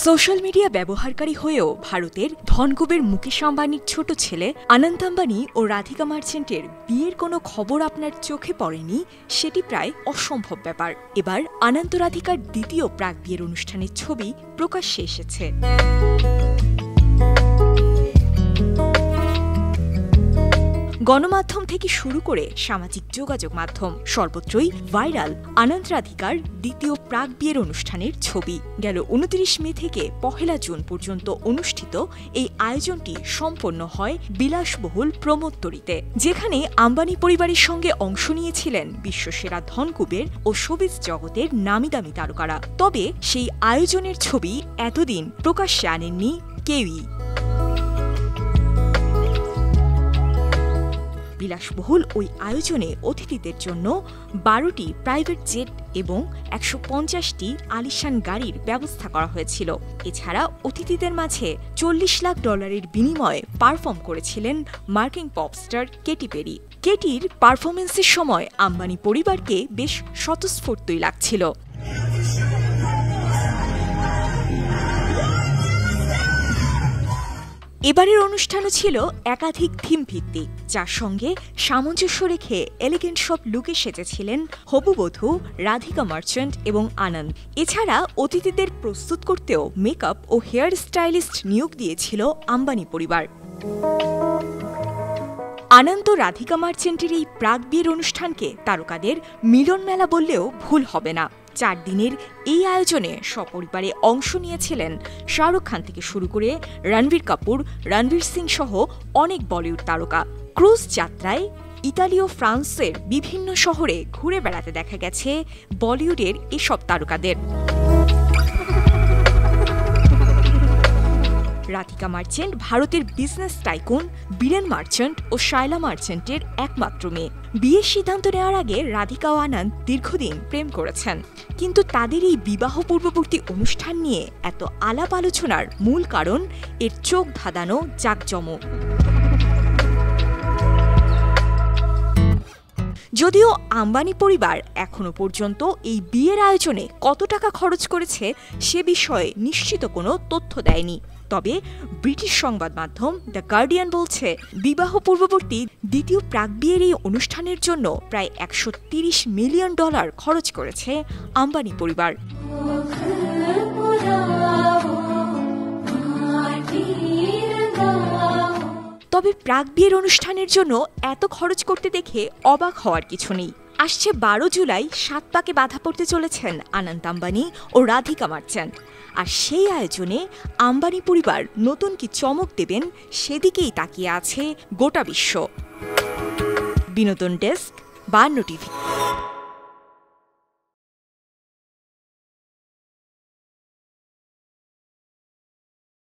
Social media ব্যবহারকারী হয়েও ভারতের ধনকুবের মুকেশ আম্বানির ছোট ছেলে অনন্ত আম্বানি ও রাধিকা মার্চেন্টের বিয়ের কোনো খবর আপনার চোখে পড়েনি, সেটি প্রায় অসম্ভব ব্যাপার। এবার অনন্ত রাধিকার দ্বিতীয় প্রাক বিয়ের অনুষ্ঠানের ছবি প্রকাশ্যে এসেছে। গণমাধ্যম থেকে শুরু করে সামাজিক যোগাযোগ মাধ্যম সর্বত্রই ভাইরাল অনন্ত রাধিকার দ্বিতীয় প্রাক বিয়ের অনুষ্ঠানের ছবি। গেল ২৯ মে থেকে ১ জুন পর্যন্ত অনুষ্ঠিত এই আয়োজনটি সম্পন্ন হয় বিলাসবহুল প্রমোত্তরীতে, যেখানে আম্বানি পরিবারের সঙ্গে অংশ নিয়েছিলেন বিশ্বসেরা ধনকুবের ও শোবিজ জগতের নামিদামি তারকারা। তবে সেই আয়োজনের ছবি এতদিন প্রকাশ্যে আনেননি কেউই। বিলাসবহুল ওই আয়োজনে অতিথিদের জন্য ১২টি প্রাইভেট জেট এবং ১৫০টি আলিশান গাড়ির ব্যবস্থা করা হয়েছিল। এছাড়া অতিথিদের মাঝে $৪০ লাখ বিনিময়ে পারফর্ম করেছিলেন মার্কিন পপস্টার কেটি পেরি। কেটির পারফরমেন্সের সময় আম্বানি পরিবারকে বেশ স্বতঃস্ফূর্তই লাগছিল। এবারের অনুষ্ঠানও ছিল একাধিক থিম ভিত্তিক, যার সঙ্গে সামঞ্জস্য রেখে এলিগেন্ট সব লুকে সেজেছিলেন হবুবধূ রাধিকা মার্চেন্ট এবং আনন্দ। এছাড়া অতিথিদের প্রস্তুত করতেও মেকআপ ও হেয়ার স্টাইলিস্ট নিয়োগ দিয়েছিল আম্বানি পরিবার। আনন্দ রাধিকা মার্চেন্টের এই প্রাক বিয়ের অনুষ্ঠানকে তারকাদের মিলন মেলা বললেও ভুল হবে না। ৪ দিনের এই আয়োজনে সপরিবারে অংশ নিয়েছিলেন শাহরুখ খান থেকে শুরু করে রণবীর কাপুর, রণবীর সিং সহ অনেক বলিউড তারকা। ক্রুজ যাত্রায় ইতালি ও ফ্রান্সের বিভিন্ন শহরে ঘুরে বেড়াতে দেখা গেছে বলিউডের এসব তারকাদের। রাধিকা মার্চেন্ট ভারতের বিজনেস টাইকুন বীরেন মার্চেন্ট ও শায়লা মার্চেন্টের একমাত্র মেয়ে। বিয়ের সিদ্ধান্ত নেওয়ার আগে রাধিকা ও আনন্দ দীর্ঘদিন প্রেম করেছেন, কিন্তু তাদের এই বিবাহ পূর্ববর্তী অনুষ্ঠান নিয়ে এত আলাপ আলোচনার মূল কারণ এর চোখ ধাঁধানো জাঁকজমক। যদিও আম্বানি পরিবার এখনো পর্যন্ত এই বিয়ের আয়োজনে কত টাকা খরচ করেছে সে বিষয়ে নিশ্চিত কোনো তথ্য দেয়নি। তবে ব্রিটিশ সংবাদ মাধ্যম দ্য গার্ডিয়ান বলছে, বিবাহ পূর্ববর্তী দ্বিতীয় প্রাক বিয়ের এই অনুষ্ঠানের জন্য প্রায় $১৩০ মিলিয়ন খরচ করেছে আম্বানি পরিবার। তবে প্রাক বিয়ের অনুষ্ঠানের জন্য এত খরচ করতে দেখে অবাক হওয়ার কিছু নেই। আসছে ১২ জুলাই ৭ পাকে বাধা পড়তে চলেছেন অনন্ত আম্বানি ও রাধিকা মার্চেন্ট। আর সেই আয়োজনে আম্বানি পরিবার নতুন কি চমক দেবেন সেদিকেই তাকিয়ে আছে গোটা বিশ্ব। বিনোদন ডেস্ক, ৫২ টিভি।